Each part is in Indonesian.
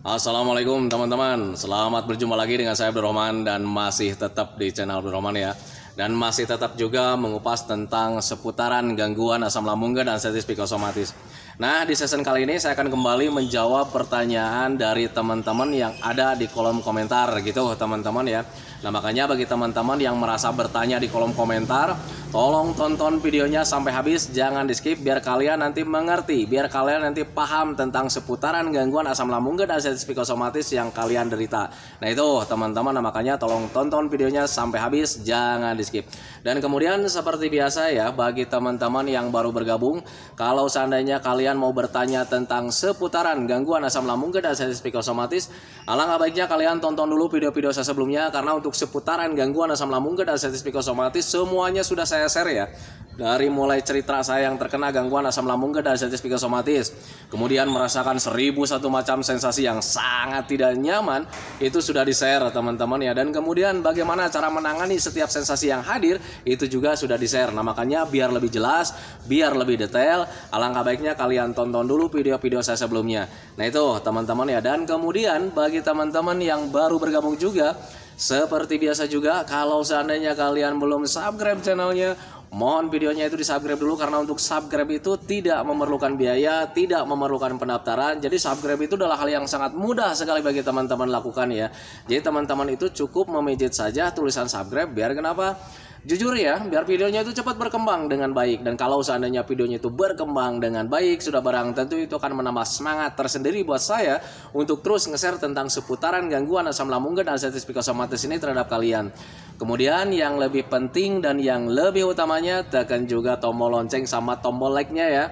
Assalamualaikum teman-teman, selamat berjumpa lagi dengan saya Abdurrahman dan masih tetap di channel Abdurrahman ya. Dan masih tetap juga mengupas tentang seputaran gangguan asam lambung dan sensitif psikosomatis. Nah, di season kali ini saya akan kembali menjawab pertanyaan dari teman-teman yang ada di kolom komentar gitu teman-teman ya. Nah, makanya bagi teman-teman yang merasa bertanya di kolom komentar, tolong tonton videonya sampai habis, jangan di skip biar kalian nanti mengerti, biar kalian nanti paham tentang seputaran gangguan asam lambung dan sensitif psikosomatis yang kalian derita. Nah itu teman-teman, nah, makanya tolong tonton videonya sampai habis, jangan di skip. Dan kemudian seperti biasa ya, bagi teman-teman yang baru bergabung, kalau seandainya kalian mau bertanya tentang seputaran gangguan asam lambung dan sensitif psikosomatis, alangkah baiknya kalian tonton dulu video-video saya sebelumnya, karena untuk seputaran gangguan asam lambung dan sensitif psikosomatis semuanya sudah saya share ya. Dari mulai cerita saya yang terkena gangguan asam lambung dan sensitif psikosomatis, kemudian merasakan 1001 macam sensasi yang sangat tidak nyaman, itu sudah di-share teman-teman ya. Dan kemudian bagaimana cara menangani setiap sensasi yang hadir, itu juga sudah di-share. Nah makanya biar lebih jelas, biar lebih detail, alangkah baiknya kalian tonton dulu video-video saya sebelumnya. Nah itu teman-teman ya. Dan kemudian bagi teman-teman yang baru bergabung juga, seperti biasa juga, kalau seandainya kalian belum subscribe channelnya, mohon videonya itu di-subscribe dulu, karena untuk subscribe itu tidak memerlukan biaya, tidak memerlukan pendaftaran. Jadi subscribe itu adalah hal yang sangat mudah sekali bagi teman-teman lakukan ya. Jadi teman-teman itu cukup memijit saja tulisan subscribe, biar kenapa? Jujur ya, biar videonya itu cepat berkembang dengan baik. Dan kalau seandainya videonya itu berkembang dengan baik, sudah barang tentu itu akan menambah semangat tersendiri buat saya untuk terus nge-share tentang seputaran gangguan asam lambung dan sensitif psikosomatis ini terhadap kalian. Kemudian yang lebih penting dan yang lebih utamanya, tekan juga tombol lonceng sama tombol like-nya ya.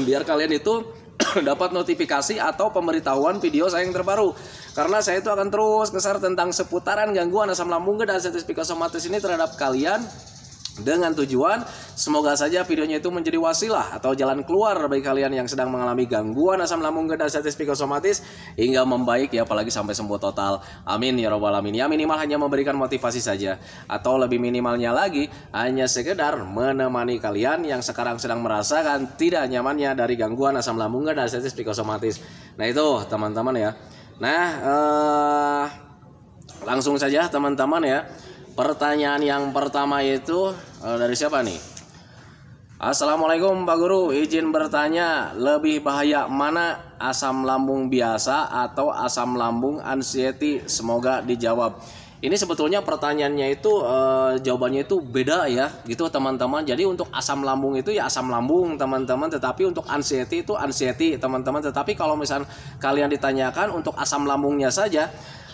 Biar kalian itu dapat notifikasi atau pemberitahuan video saya yang terbaru. Karena saya itu akan terus nge-share tentang seputaran gangguan asam lambung dan sensitif psikosomatis ini terhadap kalian, dengan tujuan semoga saja videonya itu menjadi wasilah atau jalan keluar bagi kalian yang sedang mengalami gangguan asam lambung dan sensitif psikosomatis hingga membaik ya, apalagi sampai sembuh total. Amin ya robbal alamin. Ya minimal hanya memberikan motivasi saja, atau lebih minimalnya lagi hanya sekedar menemani kalian yang sekarang sedang merasakan tidak nyamannya dari gangguan asam lambung dan sensitif psikosomatis. Nah itu teman-teman ya. Nah langsung saja teman-teman ya. Pertanyaan yang pertama itu dari siapa nih? Assalamualaikum Pak Guru, izin bertanya, lebih bahaya mana, asam lambung biasa atau asam lambung anxiety? Semoga dijawab. Ini sebetulnya pertanyaannya itu jawabannya itu beda ya gitu teman-teman. Jadi untuk asam lambung itu ya asam lambung teman-teman, tetapi untuk anxiety itu anxiety teman-teman. Tetapi kalau misal kalian ditanyakan untuk asam lambungnya saja,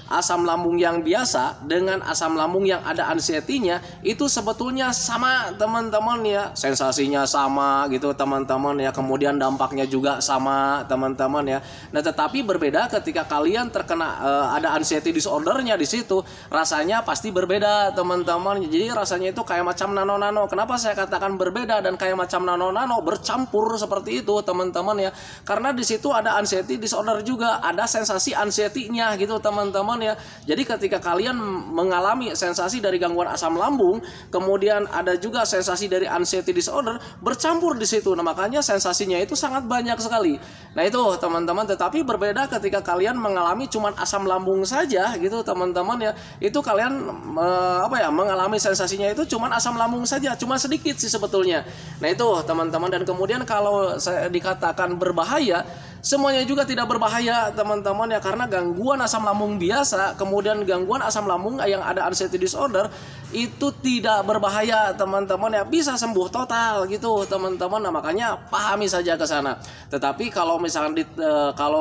asam lambung yang biasa dengan asam lambung yang ada anxiety-nya itu sebetulnya sama teman-teman ya, sensasinya sama gitu teman-teman ya, kemudian dampaknya juga sama teman-teman ya. Nah tetapi berbeda ketika kalian terkena ada anxiety disordernya di situ, rasanya pasti berbeda teman-teman. Jadi rasanya itu kayak macam nano-nano. Kenapa saya katakan berbeda dan kayak macam nano-nano, bercampur seperti itu teman-teman ya? Karena di situ ada anxiety disorder juga, ada sensasi anxiety-nya gitu teman-teman ya. Jadi ketika kalian mengalami sensasi dari gangguan asam lambung, kemudian ada juga sensasi dari anxiety disorder bercampur di situ. Nah makanya sensasinya itu sangat banyak sekali. Nah itu teman-teman, tetapi berbeda ketika kalian mengalami cuman asam lambung saja gitu teman-teman ya. Itu kalian mengalami sensasinya itu cuman asam lambung saja, cuma sedikit sih sebetulnya. Nah itu teman-teman, dan kemudian kalau saya dikatakan berbahaya, semuanya juga tidak berbahaya teman-teman ya, karena gangguan asam lambung biasa kemudian gangguan asam lambung yang ada anxiety disorder itu tidak berbahaya teman-teman ya, bisa sembuh total gitu teman-teman. Nah makanya pahami saja ke sana. Tetapi kalau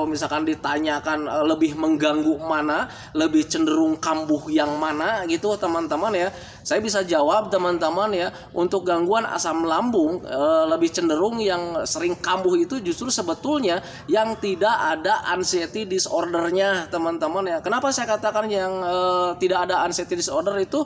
misalkan ditanyakan lebih mengganggu mana, lebih cenderung kambuh yang mana gitu teman-teman ya, saya bisa jawab teman-teman ya, untuk gangguan asam lambung lebih cenderung yang sering kambuh itu justru sebetulnya yang tidak ada anxiety disordernya teman-teman ya. Kenapa saya katakan yang tidak ada anxiety disorder itu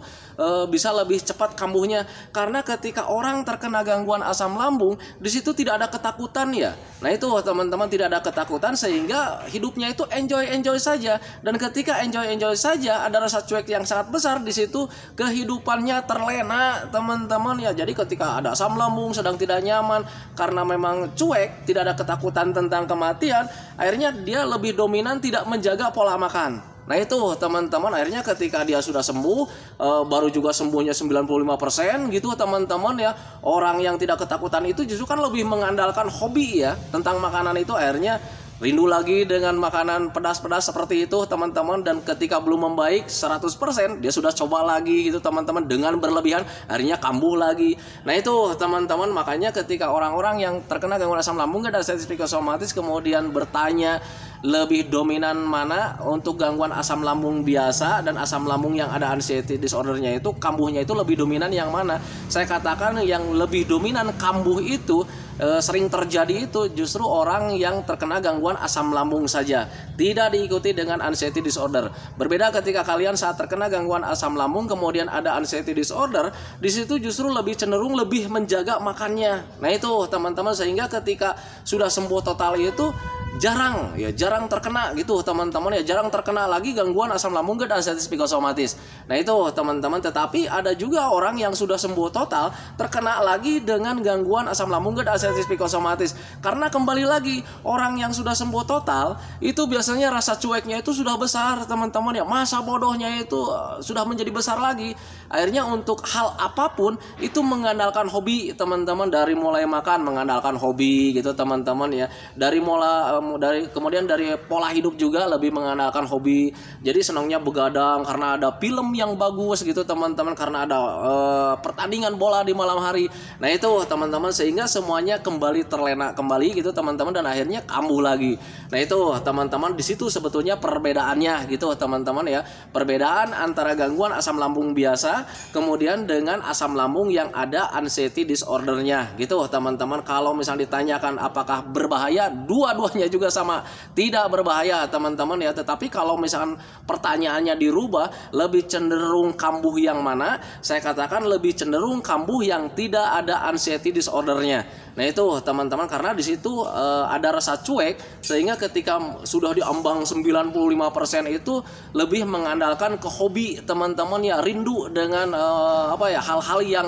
bisa lebih cepat kambuhnya? Karena ketika orang terkena gangguan asam lambung, di situ tidak ada ketakutan ya. Nah itu teman-teman, tidak ada ketakutan sehingga hidupnya itu enjoy saja. Dan ketika enjoy saja, ada rasa cuek yang sangat besar di situ, kehidupannya terlena teman-teman ya. Jadi ketika ada asam lambung sedang tidak nyaman karena memang cuek, tidak ada ketakutan tentang kematian, kematian, akhirnya dia lebih dominan tidak menjaga pola makan. Nah itu teman-teman, akhirnya ketika dia sudah sembuh, baru juga sembuhnya 95% gitu teman-teman ya. Orang yang tidak ketakutan itu justru kan lebih mengandalkan hobi ya tentang makanan itu, akhirnya rindu lagi dengan makanan pedas-pedas seperti itu teman-teman. Dan ketika belum membaik 100%, dia sudah coba lagi gitu teman-teman dengan berlebihan, akhirnya kambuh lagi. Nah itu teman-teman, makanya ketika orang-orang yang terkena gangguan asam lambung dan artritis psikosomatis kemudian bertanya lebih dominan mana untuk gangguan asam lambung biasa dan asam lambung yang ada anxiety disordernya, itu kambuhnya itu lebih dominan yang mana? Saya katakan yang lebih dominan kambuh itu sering terjadi itu justru orang yang terkena gangguan asam lambung saja, tidak diikuti dengan anxiety disorder. Berbeda ketika kalian saat terkena gangguan asam lambung kemudian ada anxiety disorder, di situ justru lebih cenderung lebih menjaga makannya. Nah itu teman-teman, sehingga ketika sudah sembuh total itu jarang terkena gitu teman-teman ya, jarang terkena lagi gangguan asam lambung dan artritis psikosomatis. Nah itu teman-teman, tetapi ada juga orang yang sudah sembuh total terkena lagi dengan gangguan asam lambung dan artritis psikosomatis. Karena kembali lagi, orang yang sudah sembuh total itu biasanya rasa cueknya itu sudah besar teman-teman ya, masa bodohnya itu sudah menjadi besar lagi. Akhirnya untuk hal apapun itu mengandalkan hobi teman-teman, dari mulai makan mengandalkan hobi gitu teman-teman ya, kemudian dari pola hidup juga lebih mengandalkan hobi. Jadi senangnya begadang karena ada film yang bagus gitu teman-teman, karena ada pertandingan bola di malam hari. Nah itu teman-teman, sehingga semuanya kembali terlena kembali gitu teman-teman, dan akhirnya kambuh lagi. Nah itu teman-teman, di situ sebetulnya perbedaannya gitu teman-teman ya, perbedaan antara gangguan asam lambung biasa kemudian dengan asam lambung yang ada anxiety disordernya gitu teman-teman. Kalau misalnya ditanyakan apakah berbahaya, dua-duanya juga sama, tidak berbahaya teman-teman ya. Tetapi kalau misalkan pertanyaannya dirubah, lebih cenderung kambuh yang mana? Saya katakan lebih cenderung kambuh yang tidak ada anxiety disordernya. Nah itu teman-teman, karena di situ ada rasa cuek, sehingga ketika sudah diambang 95% itu lebih mengandalkan ke hobi teman-teman ya, rindu dengan hal-hal yang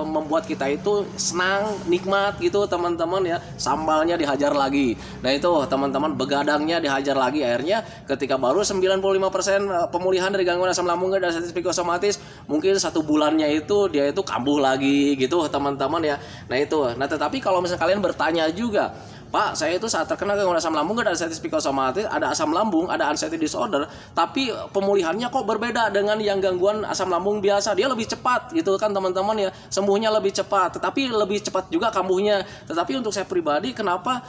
membuat kita itu senang, nikmat gitu teman-teman ya. Sambalnya dihajar lagi. Nah itu teman-teman, begadangnya dihajar lagi. Akhirnya ketika baru 95% pemulihan dari gangguan asam lambung dan artritis psikosomatis, mungkin 1 bulannya itu dia itu kambuh lagi gitu teman-teman ya. Nah itu. Nah tetapi kalau misalnya kalian bertanya juga, Pak, saya itu saat terkena gangguan asam lambung dan artritis psikosomatis, ada asam lambung, ada anxiety disorder, tapi pemulihannya kok berbeda dengan yang gangguan asam lambung biasa. Dia lebih cepat gitu kan teman-teman ya, sembuhnya lebih cepat, tetapi lebih cepat juga kambuhnya. Tetapi untuk saya pribadi, kenapa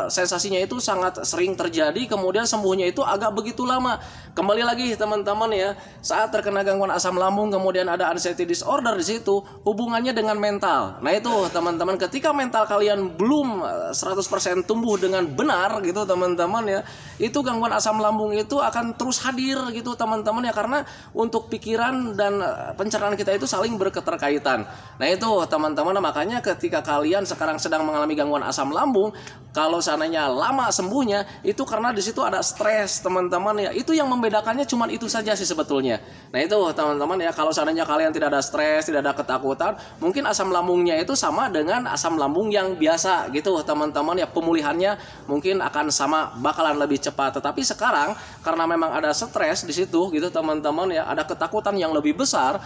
sensasinya itu sangat sering terjadi, kemudian sembuhnya itu agak begitu lama. Kembali lagi teman-teman ya, saat terkena gangguan asam lambung kemudian ada anxiety disorder, di situ hubungannya dengan mental. Nah itu teman-teman, ketika mental kalian belum 100% tumbuh dengan benar gitu teman-teman ya, itu gangguan asam lambung itu akan terus hadir gitu teman-teman ya, karena untuk pikiran dan pencernaan kita itu saling berketerkaitan. Nah itu teman-teman, makanya ketika kalian sekarang sedang mengalami gangguan asam lambung, kalau seandainya lama sembuhnya, itu karena di situ ada stres teman-teman ya. Itu yang membedakannya cuman itu saja sih sebetulnya. Nah itu teman-teman ya, kalau seandainya kalian tidak ada stres, tidak ada ketakutan, mungkin asam lambungnya itu sama dengan asam lambung yang biasa gitu teman-teman ya, pemulihannya mungkin akan sama, bakalan lebih cepat. Tetapi sekarang karena memang ada stres di situ gitu teman-teman ya, ada ketakutan yang lebih besar,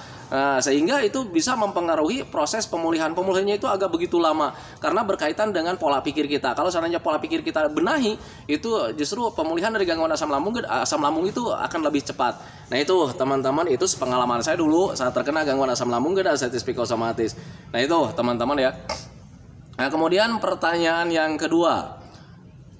sehingga itu bisa mempengaruhi proses pemulihannya itu agak begitu lama, karena berkaitan dengan pola pikir kita. Kalau seandainya pola pikir kita benahi, itu justru pemulihan dari gangguan asam lambung itu akan lebih cepat. Nah itu teman-teman, itu pengalaman saya dulu saat terkena gangguan asam lambung dan artritis psikosomatis. Nah itu teman-teman ya. Nah kemudian pertanyaan yang kedua,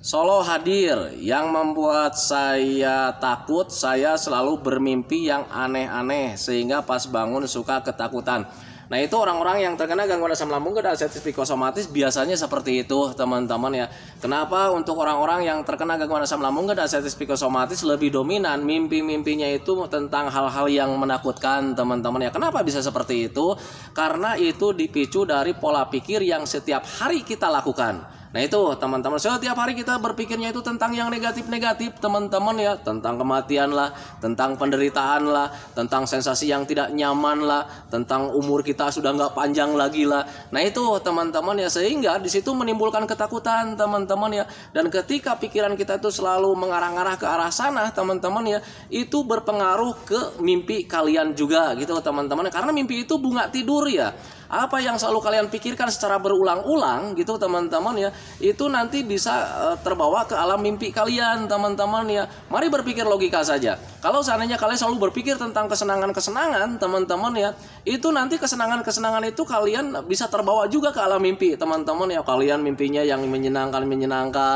Solo hadir yang membuat saya takut, saya selalu bermimpi yang aneh-aneh sehingga pas bangun suka ketakutan. Nah itu orang-orang yang terkena gangguan asam lambung dan artritis psikosomatis biasanya seperti itu teman-teman ya. Kenapa untuk orang-orang yang terkena gangguan asam lambung dan artritis psikosomatis lebih dominan mimpi-mimpinya itu tentang hal-hal yang menakutkan teman-teman ya. Kenapa bisa seperti itu? Karena itu dipicu dari pola pikir yang setiap hari kita lakukan. Nah itu teman-teman, setiap hari kita berpikirnya itu tentang yang negatif-negatif teman-teman ya, tentang kematian lah, tentang penderitaan lah, tentang sensasi yang tidak nyaman lah, tentang umur kita sudah nggak panjang lagi lah. Nah itu teman-teman ya, sehingga di situ menimbulkan ketakutan teman-teman ya. Dan ketika pikiran kita itu selalu mengarah-arah ke arah sana teman-teman ya, itu berpengaruh ke mimpi kalian juga gitu teman-teman. Karena mimpi itu bunga tidur ya. Apa yang selalu kalian pikirkan secara berulang-ulang gitu teman-teman ya, itu nanti bisa terbawa ke alam mimpi kalian teman-teman ya. Mari berpikir logika saja. Kalau seandainya kalian selalu berpikir tentang kesenangan-kesenangan teman-teman ya, itu nanti kesenangan-kesenangan itu kalian bisa terbawa juga ke alam mimpi teman-teman ya. Kalian mimpinya yang menyenangkan.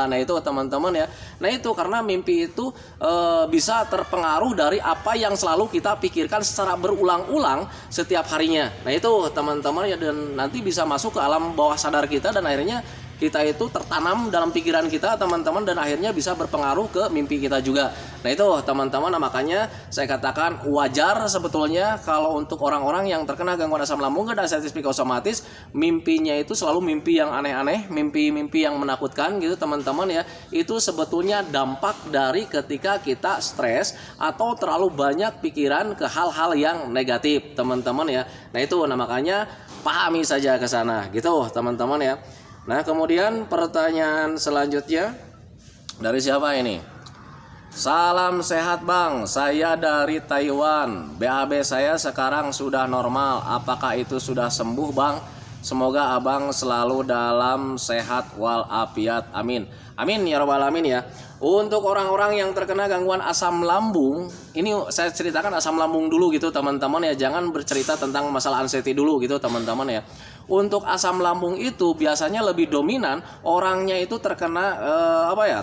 Nah itu teman-teman ya. Nah itu karena mimpi itu bisa terpengaruh dari apa yang selalu kita pikirkan secara berulang-ulang setiap harinya. Nah itu teman-teman ya, dan nanti bisa masuk ke alam bawah sadar kita, dan akhirnya kita itu tertanam dalam pikiran kita teman-teman, dan akhirnya bisa berpengaruh ke mimpi kita juga. Nah itu teman-teman, nah, makanya saya katakan wajar sebetulnya kalau untuk orang-orang yang terkena gangguan asam lambung dan anxiety psikosomatis, mimpinya itu selalu mimpi yang aneh-aneh, mimpi-mimpi yang menakutkan gitu teman-teman ya. Itu sebetulnya dampak dari ketika kita stres atau terlalu banyak pikiran ke hal-hal yang negatif teman-teman ya. Nah itu, nah makanya pahami saja ke sana gitu teman-teman ya. Nah kemudian pertanyaan selanjutnya dari siapa ini? Salam sehat bang, saya dari Taiwan. BAB saya sekarang sudah normal. Apakah itu sudah sembuh bang? Semoga abang selalu dalam sehat walafiat. Amin. Amin ya robbal alamin ya. Untuk orang-orang yang terkena gangguan asam lambung, ini saya ceritakan asam lambung dulu gitu teman-teman ya. Jangan bercerita tentang masalah anxiety dulu gitu teman-teman ya. Untuk asam lambung itu biasanya lebih dominan orangnya itu terkena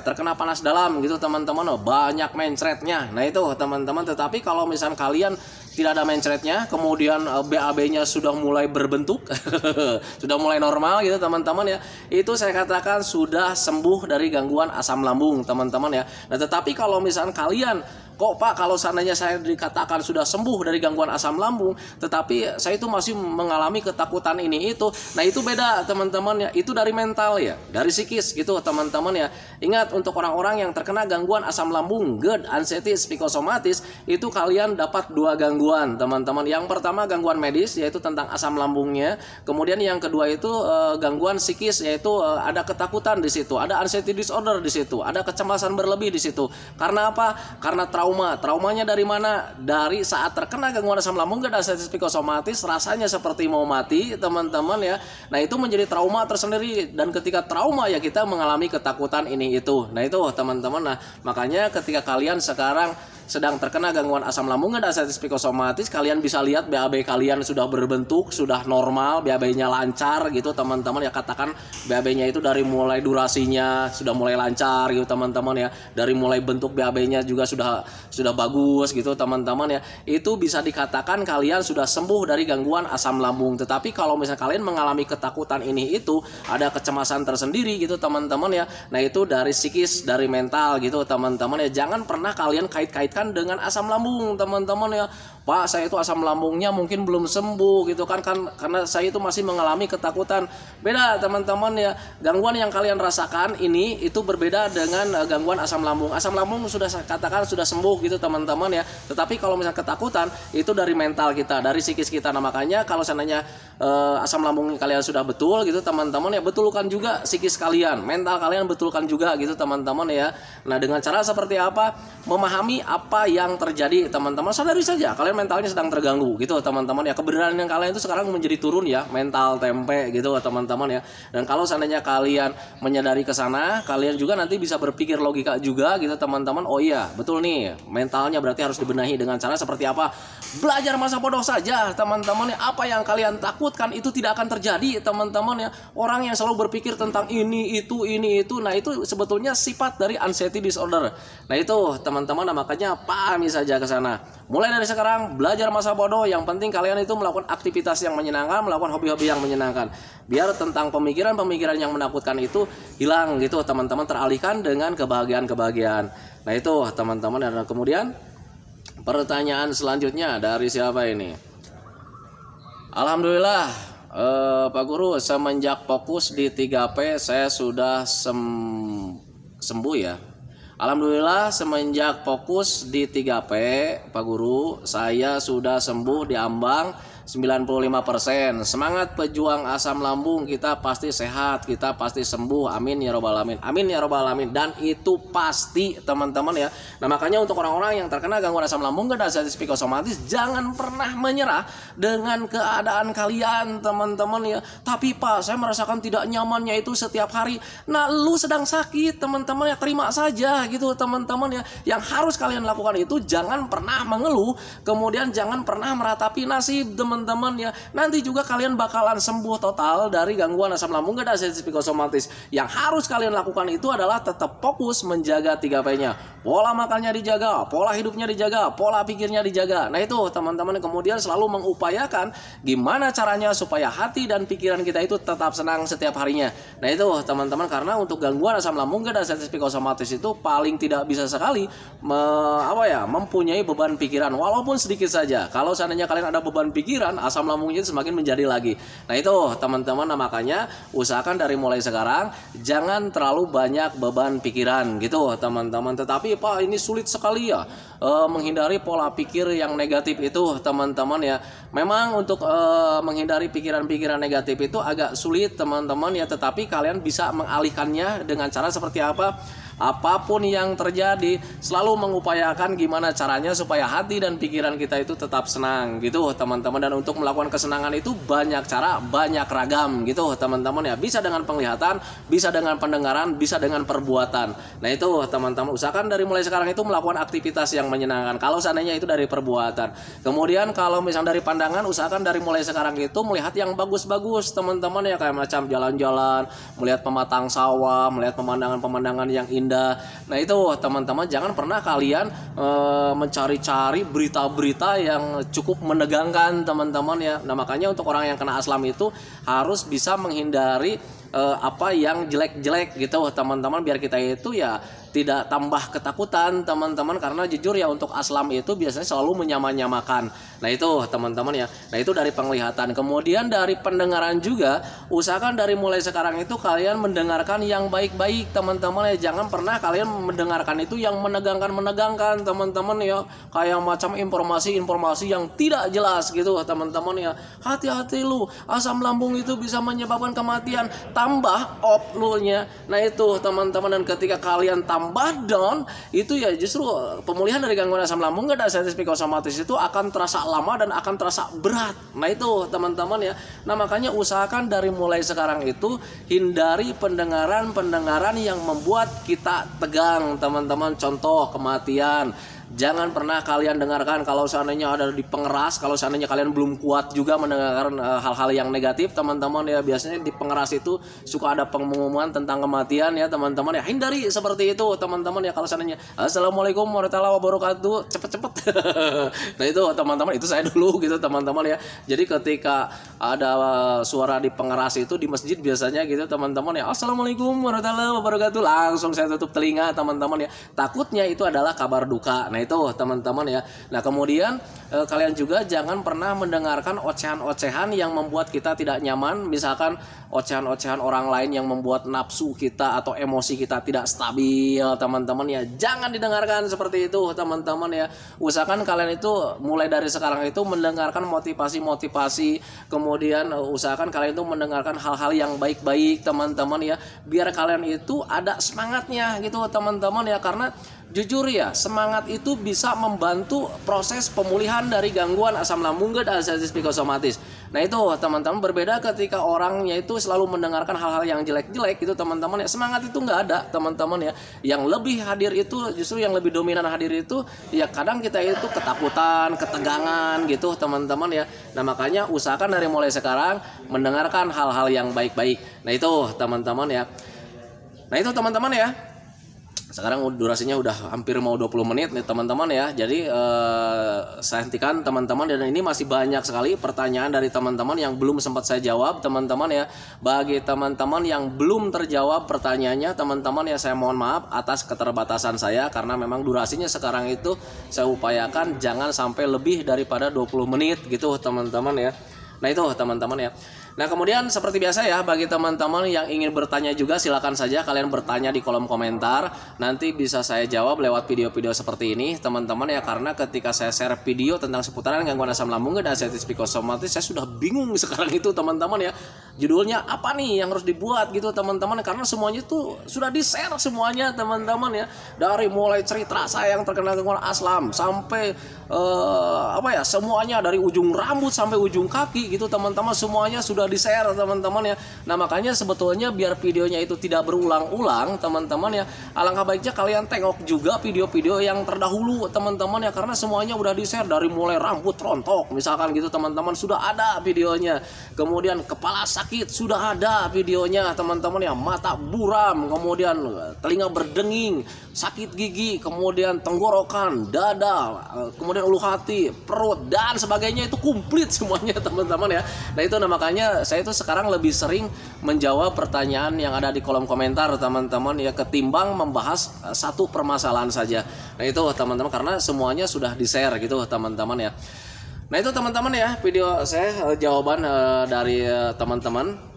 terkena panas dalam gitu teman-teman. Banyak mencretnya. Nah itu teman-teman. Tetapi kalau misalnya kalian tidak ada mencretnya, kemudian BAB-nya sudah mulai berbentuk, sudah mulai normal gitu teman-teman ya, itu saya katakan sudah sembuh dari gangguan asam lambung teman-teman ya. Nah tetapi kalau misalnya kalian, kok Pak kalau seandainya saya dikatakan sudah sembuh dari gangguan asam lambung, tetapi saya itu masih mengalami ketakutan ini itu, nah itu beda teman-teman ya, itu dari mental ya, dari psikis gitu teman-teman ya. Ingat, untuk orang-orang yang terkena gangguan asam lambung, GERD, anxiety psikosomatis, itu kalian dapat dua gangguan teman-teman. Yang pertama gangguan medis, yaitu tentang asam lambungnya. Kemudian yang kedua itu gangguan psikis, yaitu ada ketakutan di situ, ada anxiety disorder di situ, ada kecemasan berlebih di situ. Karena apa? Karena traumanya dari mana? Dari saat terkena gangguan asam lambung dan anxiety psikosomatis, rasanya seperti mau mati teman-teman ya. Nah itu menjadi trauma tersendiri, dan ketika trauma ya kita mengalami ketakutan ini itu. Nah itu teman-teman. Nah makanya ketika kalian sekarang sedang terkena gangguan asam lambung dan anxiety psikosomatis, kalian bisa lihat BAB kalian sudah berbentuk, sudah normal, BAB-nya lancar gitu teman-teman ya. Katakan BAB-nya itu dari mulai durasinya sudah mulai lancar gitu teman-teman ya, dari mulai bentuk BAB-nya juga sudah bagus gitu teman-teman ya. Itu bisa dikatakan kalian sudah sembuh dari gangguan asam lambung. Tetapi kalau misalnya kalian mengalami ketakutan ini itu, ada kecemasan tersendiri gitu teman-teman ya. Nah itu dari psikis, dari mental gitu teman-teman ya. Jangan pernah kalian kait-kaitkan dengan asam lambung teman-teman ya. Pak saya itu asam lambungnya mungkin belum sembuh gitu kan karena saya itu masih mengalami ketakutan. Beda teman-teman ya. Gangguan yang kalian rasakan ini itu berbeda dengan gangguan asam lambung. Asam lambung sudah katakan sudah sembuh gitu teman-teman ya. Tetapi kalau misalnya ketakutan itu dari mental kita, dari psikis kita. Nah makanya kalau seandainya asam lambung kalian sudah betul gitu teman-teman ya, betulkan juga psikis kalian, mental kalian betulkan juga gitu teman-teman ya. Nah dengan cara seperti apa? Memahami apa yang terjadi teman-teman. Sadari saja kalian mentalnya sedang terganggu gitu teman-teman ya. Kebenaran yang kalian itu sekarang menjadi turun ya, mental tempe gitu teman-teman ya. Dan kalau seandainya kalian menyadari ke sana, kalian juga nanti bisa berpikir logika juga gitu teman-teman. Oh iya betul nih, mentalnya berarti harus dibenahi dengan cara seperti apa? Belajar masa bodoh saja teman-teman ya. Apa yang kalian takutkan itu tidak akan terjadi teman-teman ya. Orang yang selalu berpikir tentang ini itu, nah itu sebetulnya sifat dari anxiety disorder. Nah itu teman-teman, nah, makanya pahami saja ke sana. Mulai dari sekarang belajar masa bodoh. Yang penting kalian itu melakukan aktivitas yang menyenangkan, melakukan hobi-hobi yang menyenangkan. Biar tentang pemikiran-pemikiran yang menakutkan itu hilang gitu teman-teman, teralihkan dengan kebahagiaan-kebahagiaan. Nah itu teman-teman. Dan kemudian pertanyaan selanjutnya dari siapa ini? Alhamdulillah Pak Guru, semenjak fokus di 3P saya sudah sembuh ya. Alhamdulillah semenjak fokus di 3P, Pak Guru, saya sudah sembuh di ambang 95%. Semangat pejuang asam lambung, kita pasti sehat, kita pasti sembuh. Amin ya robbal alamin. Amin ya robbal alamin. Dan itu pasti teman-teman ya. Nah makanya untuk orang-orang yang terkena gangguan asam lambung dan artritis psikosomatis, jangan pernah menyerah dengan keadaan kalian teman-teman ya. Tapi Pak, saya merasakan tidak nyamannya itu setiap hari. Nah lu sedang sakit teman-teman ya, terima saja gitu teman-teman ya. Yang harus kalian lakukan itu jangan pernah mengeluh, kemudian jangan pernah meratapi nasib teman-teman ya. Nanti juga kalian bakalan sembuh total dari gangguan asam lambung dan artritis psikosomatis. Yang harus kalian lakukan itu adalah tetap fokus menjaga 3P-nya. Pola makannya dijaga, pola hidupnya dijaga, pola pikirnya dijaga. Nah itu teman-teman, kemudian selalu mengupayakan gimana caranya supaya hati dan pikiran kita itu tetap senang setiap harinya. Nah itu teman-teman, karena untuk gangguan asam lambung dan artritis psikosomatis itu paling tidak bisa sekali mempunyai beban pikiran walaupun sedikit saja. Kalau seandainya kalian ada beban pikiran, asam lambungnya itu semakin menjadi lagi. Nah itu teman-teman, makanya usahakan dari mulai sekarang jangan terlalu banyak beban pikiran gitu teman-teman. Tetapi Pak, ini sulit sekali ya menghindari pola pikir yang negatif itu teman-teman ya. Memang untuk menghindari pikiran-pikiran negatif itu agak sulit teman-teman ya, tetapi kalian bisa mengalihkannya dengan cara seperti apa? Apapun yang terjadi, selalu mengupayakan gimana caranya supaya hati dan pikiran kita itu tetap senang gitu teman-teman. Dan untuk melakukan kesenangan itu banyak cara, banyak ragam gitu teman-teman ya. Bisa dengan penglihatan, bisa dengan pendengaran, bisa dengan perbuatan. Nah itu teman-teman, usahakan dari mulai sekarang itu melakukan aktivitas yang menyenangkan. Kalau seandainya itu dari perbuatan. Kemudian kalau misalnya dari pandangan, usahakan dari mulai sekarang itu melihat yang bagus-bagus teman-teman ya. Kayak macam jalan-jalan, melihat pematang sawah, melihat pemandangan-pemandangan yang indah. Nah itu teman-teman, jangan pernah kalian mencari-cari berita-berita yang cukup menegangkan teman-teman ya. Nah makanya untuk orang yang kena asam itu harus bisa menghindari apa yang jelek-jelek gitu teman-teman, biar kita itu ya tidak tambah ketakutan teman-teman. Karena jujur ya, untuk aslam itu biasanya selalu menyamakan. Nah itu teman-teman ya. Nah itu dari penglihatan. Kemudian dari pendengaran juga, usahakan dari mulai sekarang itu kalian mendengarkan yang baik-baik teman-teman ya. Jangan pernah kalian mendengarkan itu yang menegangkan teman-teman ya. Kayak macam informasi-informasi yang tidak jelas gitu teman-teman ya. Hati-hati lu, asam lambung itu bisa menyebabkan kematian. Tambah op lu nya. Nah itu teman-teman, dan ketika kalian tambah down itu ya, justru pemulihan dari gangguan asam lambung dan artritis psikosomatis itu akan terasa lama dan akan terasa berat. Nah itu teman-teman ya. Nah makanya usahakan dari mulai sekarang itu hindari pendengaran yang membuat kita tegang teman-teman. Contoh kematian, jangan pernah kalian dengarkan. Kalau seandainya ada di pengeras, kalau seandainya kalian belum kuat juga mendengarkan hal-hal yang negatif teman-teman ya, biasanya di pengeras itu suka ada pengumuman tentang kematian ya teman-teman ya. Hindari seperti itu teman-teman ya. Kalau seandainya assalamualaikum warahmatullahi wabarakatuh, cepet-cepet. Nah itu teman-teman, itu saya dulu gitu teman-teman ya. Jadi ketika ada suara di pengeras itu di masjid biasanya gitu teman-teman ya, assalamualaikum warahmatullahi wabarakatuh, langsung saya tutup telinga teman-teman ya. Takutnya itu adalah kabar duka. Nah itu teman-teman ya. Nah kemudian kalian juga jangan pernah mendengarkan ocehan-ocehan yang membuat kita tidak nyaman. Misalkan ocehan-ocehan orang lain yang membuat nafsu kita atau emosi kita tidak stabil teman-teman ya. Jangan didengarkan seperti itu teman-teman ya. Usahakan kalian itu mulai dari sekarang itu mendengarkan motivasi-motivasi. Kemudian usahakan kalian itu mendengarkan hal-hal yang baik-baik teman-teman ya. Biar kalian itu ada semangatnya gitu teman-teman ya. Karena jujur ya, semangat itu bisa membantu proses pemulihan dari gangguan asam lambung dan artritis psikosomatis. Nah itu teman-teman, berbeda ketika orangnya itu selalu mendengarkan hal-hal yang jelek-jelek gitu teman-teman ya. Semangat itu nggak ada teman-teman ya. Yang lebih hadir itu, justru yang lebih dominan hadir itu ya, kadang kita itu ketakutan, ketegangan gitu teman-teman ya. Nah makanya usahakan dari mulai sekarang mendengarkan hal-hal yang baik-baik. Nah itu teman-teman ya. Nah itu teman-teman ya. Sekarang durasinya udah hampir mau 20 menit nih teman-teman ya. Jadi saya hentikan teman-teman, dan ini masih banyak sekali pertanyaan dari teman-teman yang belum sempat saya jawab teman-teman ya. Bagi teman-teman yang belum terjawab pertanyaannya teman-teman ya, saya mohon maaf atas keterbatasan saya, karena memang durasinya sekarang itu saya upayakan jangan sampai lebih daripada 20 menit gitu teman-teman ya. Nah itu teman-teman ya. Nah, kemudian seperti biasa ya, bagi teman-teman yang ingin bertanya juga silakan saja kalian bertanya di kolom komentar. Nanti bisa saya jawab lewat video-video seperti ini, teman-teman ya, karena ketika saya share video tentang seputaran gangguan asam lambung dan sensitif psikosomatis, saya sudah bingung sekarang itu teman-teman ya. Judulnya apa nih yang harus dibuat gitu teman-teman, karena semuanya itu sudah di-share semuanya teman-teman ya. Dari mulai cerita saya yang terkena gangguan asam sampai semuanya dari ujung rambut sampai ujung kaki gitu teman-teman, semuanya sudah di-share teman-teman ya. Nah, makanya sebetulnya biar videonya itu tidak berulang-ulang teman-teman ya, alangkah baiknya kalian tengok juga video-video yang terdahulu teman-teman ya, karena semuanya udah di-share dari mulai rambut rontok misalkan gitu teman-teman, sudah ada videonya. Kemudian kepala sakit sudah ada videonya teman-teman ya, mata buram, kemudian telinga berdenging, sakit gigi, kemudian tenggorokan, dada, kemudian ulu hati, perut dan sebagainya, itu komplit semuanya teman-teman ya. Nah, itu makanya saya itu sekarang lebih sering menjawab pertanyaan yang ada di kolom komentar teman-teman ya, ketimbang membahas satu permasalahan saja. Nah, itu teman-teman, karena semuanya sudah di-share gitu teman-teman ya. Nah, itu teman-teman ya, video saya jawaban dari teman-teman.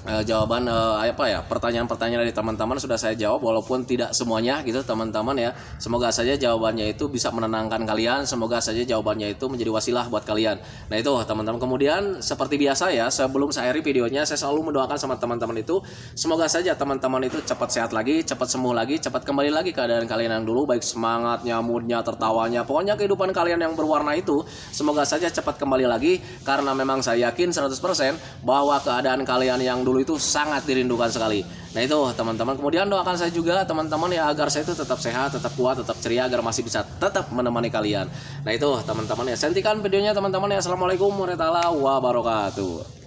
Jawaban pertanyaan-pertanyaan dari teman-teman sudah saya jawab, walaupun tidak semuanya gitu teman-teman ya. Semoga saja jawabannya itu bisa menenangkan kalian, semoga saja jawabannya itu menjadi wasilah buat kalian. Nah, itu teman-teman. Kemudian seperti biasa ya, sebelum saya akhiri videonya, saya selalu mendoakan sama teman-teman itu, semoga saja teman-teman itu cepat sehat lagi, cepat sembuh lagi, cepat kembali lagi keadaan kalian yang dulu, baik semangatnya, moodnya, tertawanya, pokoknya kehidupan kalian yang berwarna itu semoga saja cepat kembali lagi, karena memang saya yakin 100% bahwa keadaan kalian yang dulu itu sangat dirindukan sekali. Nah, itu teman-teman. Kemudian doakan saya juga teman-teman ya, agar saya itu tetap sehat, tetap kuat, tetap ceria, agar masih bisa tetap menemani kalian. Nah, itu teman-teman ya, sentikan videonya teman-teman ya. Assalamualaikum warahmatullahi wabarakatuh.